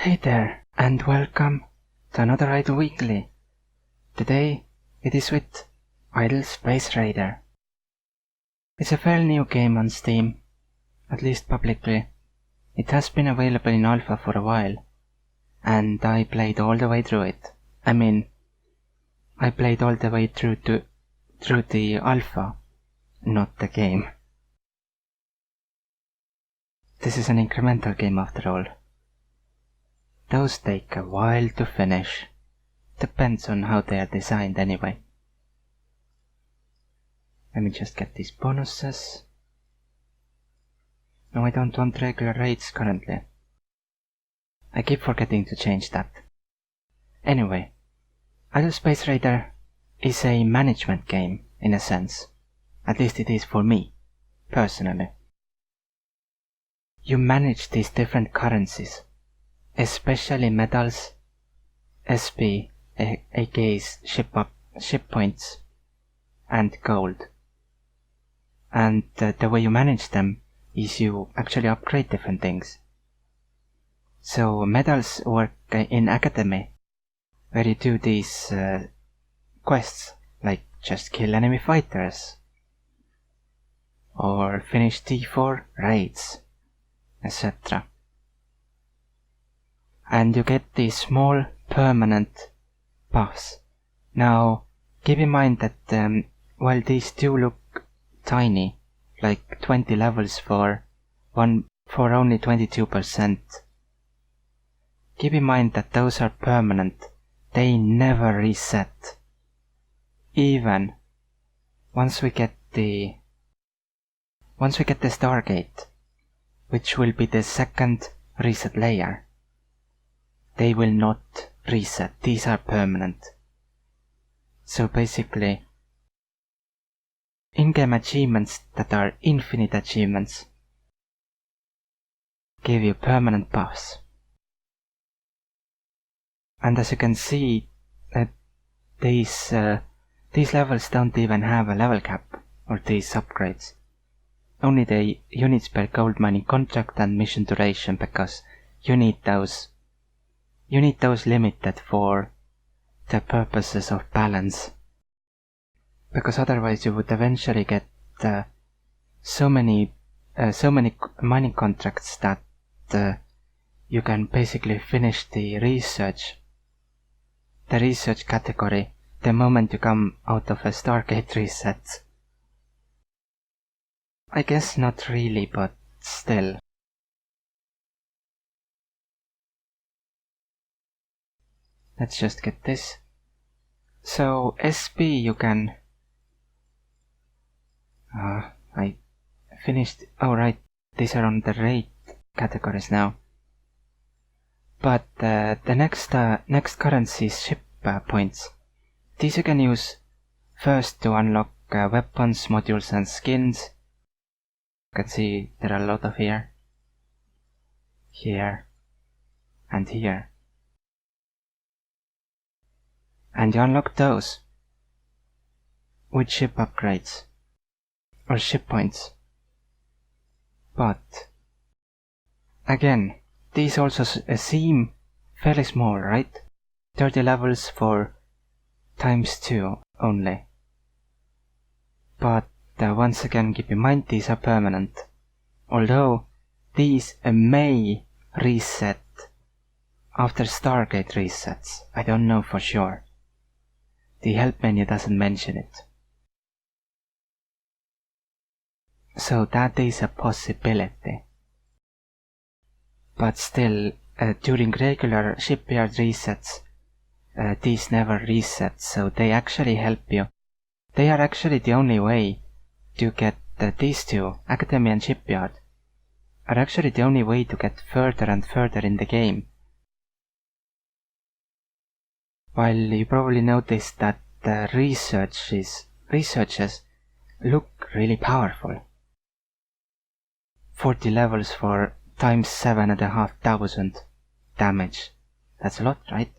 Hey there, and welcome to another Idle Weekly. Today it is with Idle Space Raider. It's a fairly new game on Steam, at least publicly. It has been available in alpha for a while, and I played all the way through it. I played all the way through the alpha, not the game. This is an incremental game after all. Those take a while to finish. Depends on how they are designed anyway. Let me just get these bonuses. No, I don't want regular raids currently. I keep forgetting to change that. Anyway, Idle Space Raider is a management game in a sense. At least it is for me, personally. You manage these different currencies, especially medals, SP, aka ship points, and gold. And the way you manage them is you actually upgrade different things. So medals work in Academy, where you do these quests, like just kill enemy fighters, or finish T4 raids, etc. And you get these small permanent buffs. Now, keep in mind that while these do look tiny, like 20 levels for only 22%, keep in mind that those are permanent. They never reset. Even once we get the Stargate, which will be the second reset layer, they will not reset. These are permanent. So basically, in-game achievements that are infinite achievements give you permanent buffs. And as you can see, these levels don't even have a level cap, or these upgrades. Only the units per gold mining contract and mission duration, because you need those limited for the purposes of balance. Because otherwise you would eventually get so many mining contracts that you can basically finish the research category the moment you come out of a Stargate reset. I guess not really, but still. Let's just get this. So SP you can... I finished... Oh right, these are on the raid categories now. But the next currency is ship points. These you can use first to unlock weapons, modules and skins. You can see there are a lot of here, and here. And you unlock those with ship upgrades or ship points. But again, these also seem fairly small, right? 30 levels for ×2 only. But once again, keep in mind these are permanent. Although these may reset after Stargate resets. I don't know for sure. The help menu doesn't mention it. So that is a possibility. But still, during regular shipyard resets, these never reset, so they actually help you. They are actually the only way to get these two, Academy and Shipyard, are actually the only way to get further and further in the game. While you probably noticed that the researches look really powerful. 40 levels for ×7,500 damage. That's a lot, right?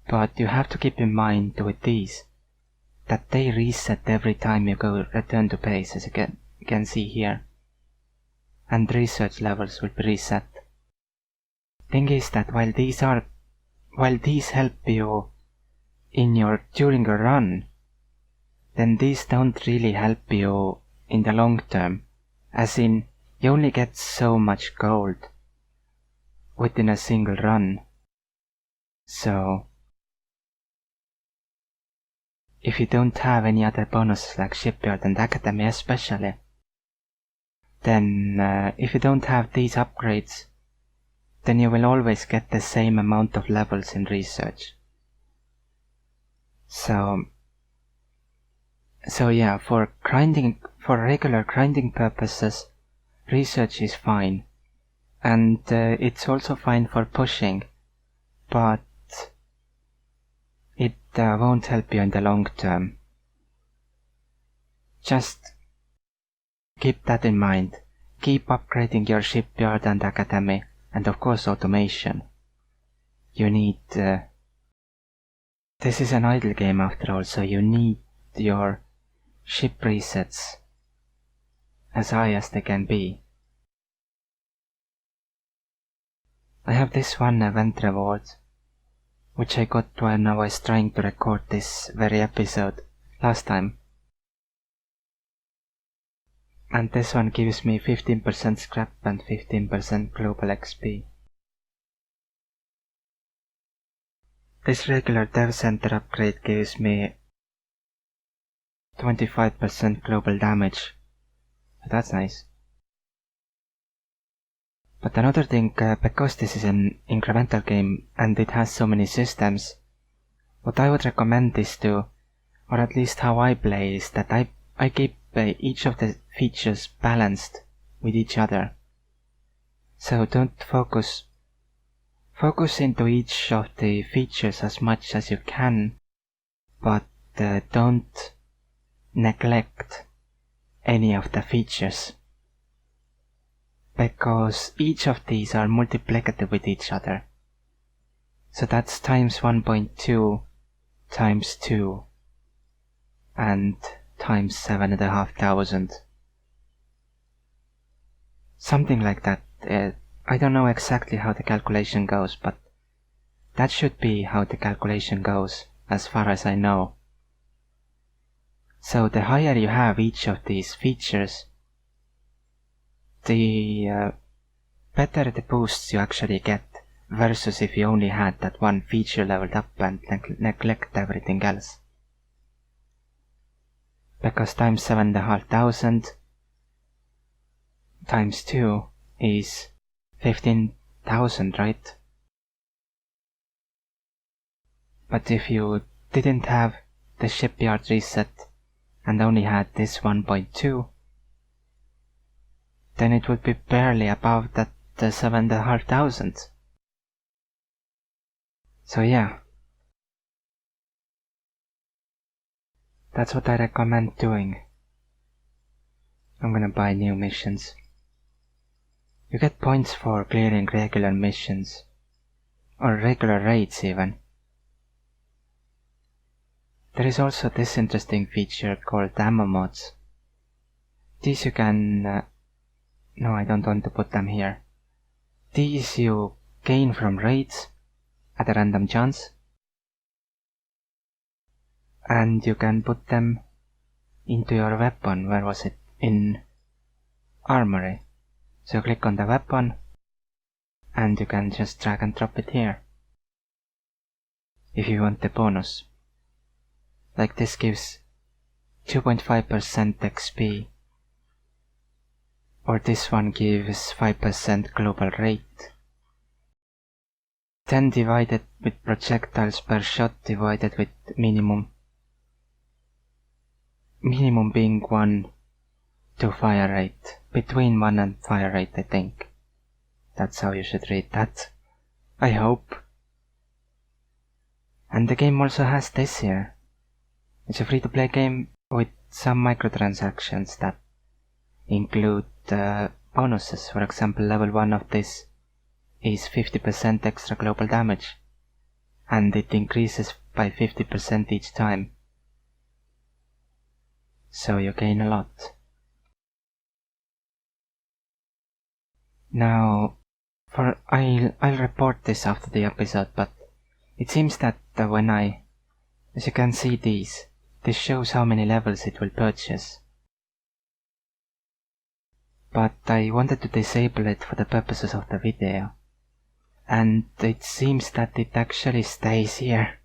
But you have to keep in mind with these that they reset every time you go return to base, as you can see here. And research levels will be reset. thing is that while these help you during your run, then these don't really help you in the long term. As in, you only get so much gold within a single run. So if you don't have any other bonuses like Shipyard and Academy especially, then if you don't have these upgrades, then you will always get the same amount of levels in research. So yeah, for regular grinding purposes, research is fine. And it's also fine for pushing, but it won't help you in the long term. Just keep that in mind. Keep upgrading your Shipyard and Academy, and of course automation. You need... this is an idle game after all, so you need your ship resets as high as they can be. I have this one event reward, which I got when I was trying to record this very episode last time. And this one gives me 15% scrap and 15% global XP. This regular dev center upgrade gives me 25% global damage. That's nice. But another thing, because this is an incremental game and it has so many systems, what I would recommend is to, or at least how I play, is that I keep each of the features balanced with each other. So don't focus into each of the features as much as you can, but don't neglect any of the features, because each of these are multiplicative with each other. So that's times 1.2 times 2 and times 7,500. Something like that. I don't know exactly how the calculation goes, but that should be how the calculation goes, as far as I know. So the higher you have each of these features, the better the boosts you actually get, versus if you only had that one feature leveled up and neglect everything else. Because times 7,500 times 2 is 15,000, right? But if you didn't have the shipyard reset and only had this 1.2, then it would be barely above that 7,500. So yeah, that's what I recommend doing. I'm gonna buy new missions. You get points for clearing regular missions, or regular raids even. There is also this interesting feature called ammo mods. These you can... no, I don't want to put them here. These you gain from raids at a random chance, and you can put them into your weapon. Where was it? In armory. So click on the weapon and you can just drag and drop it here if you want the bonus. Like this gives 2.5% XP, or this one gives 5% global rate. 10 divided with projectiles per shot divided with minimum. Minimum being 1 to fire rate. Between 1 and fire rate, I think. That's how you should read that. I hope. And the game also has this here. It's a free-to-play game with some microtransactions that include bonuses. For example, level 1 of this is 50% extra global damage, and it increases by 50% each time. So you gain a lot. Now, I'll report this after the episode, but it seems that as you can see this shows how many levels it will purchase. But I wanted to disable it for the purposes of the video. And it seems that it actually stays here.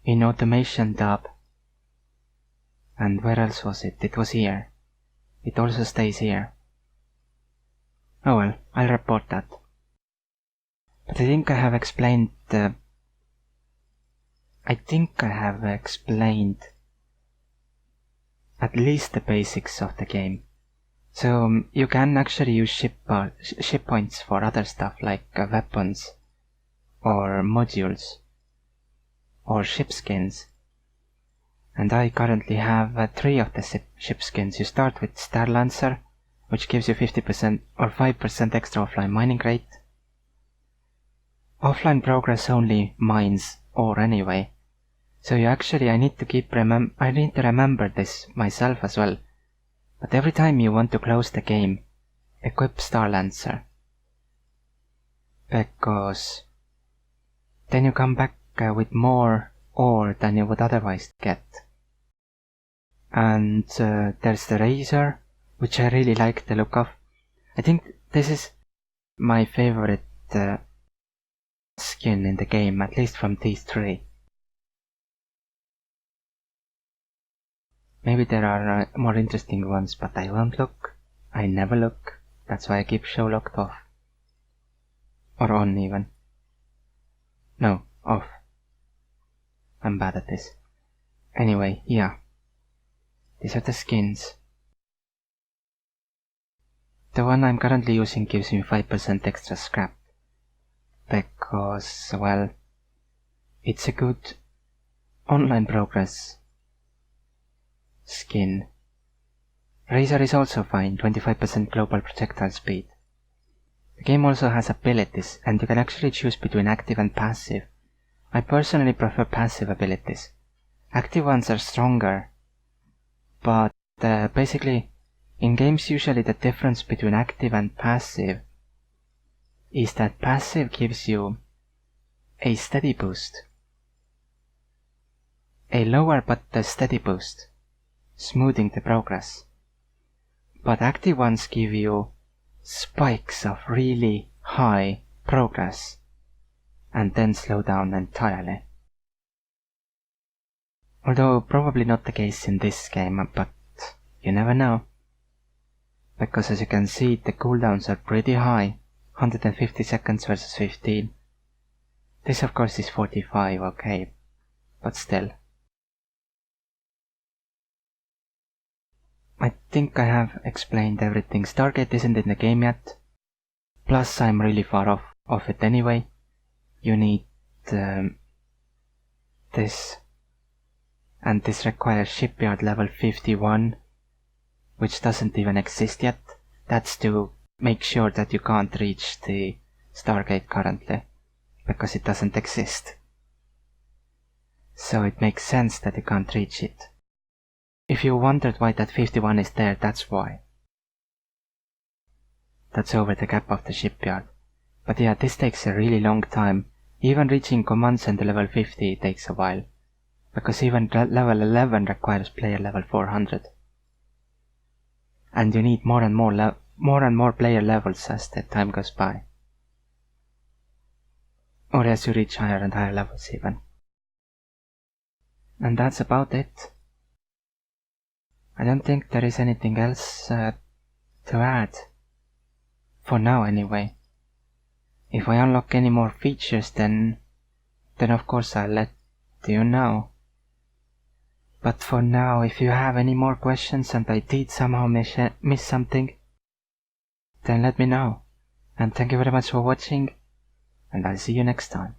In automation tab. And where else was it? It was here. It also stays here. Oh well, I'll report that. But I think I have explained at least the basics of the game. So you can actually use ship points for other stuff like weapons or modules or ship skins. And I currently have 3 of the ship skins. You start with Star Lancer, which gives you 50% or 5% extra offline mining rate. Offline progress only mines ore anyway. So I need to remember this myself as well. But every time you want to close the game, equip Star Lancer. Because then you come back with more ore than you would otherwise get. And there's the Razor, which I really like the look of. I think this is my favorite skin in the game, at least from these 3. Maybe there are more interesting ones, but I won't look. I never look. That's why I keep show locked off. Or on even. No, off. I'm bad at this. Anyway, yeah. These are the skins. The one I'm currently using gives me 5% extra scrap. Because, well, it's a good online progress skin. Razor is also fine, 25% global projectile speed. The game also has abilities, and you can actually choose between active and passive. I personally prefer passive abilities. Active ones are stronger, but basically, in games usually the difference between active and passive is that passive gives you a steady boost. A lower but a steady boost, smoothing the progress. But active ones give you spikes of really high progress and then slow down entirely. Although probably not the case in this game, but you never know. Because as you can see, the cooldowns are pretty high, 150 seconds versus 15. This of course is 45, okay, but still. I think I have explained everything. Stargate isn't in the game yet. Plus I'm really far off it anyway. You need this. And this requires shipyard level 51, which doesn't even exist yet. That's to make sure that you can't reach the Stargate currently, because it doesn't exist. So it makes sense that you can't reach it. If you wondered why that 51 is there, that's why. That's over the gap of the shipyard. But yeah, this takes a really long time. Even reaching command center level 50 takes a while. Because even level 11 requires player level 400. And you need more and more player levels as the time goes by. Or as you reach higher and higher levels even. And that's about it. I don't think there is anything else to add. For now anyway. If I unlock any more features then of course I'll let you know. But for now, if you have any more questions and I did somehow miss something, then let me know. And thank you very much for watching, and I'll see you next time.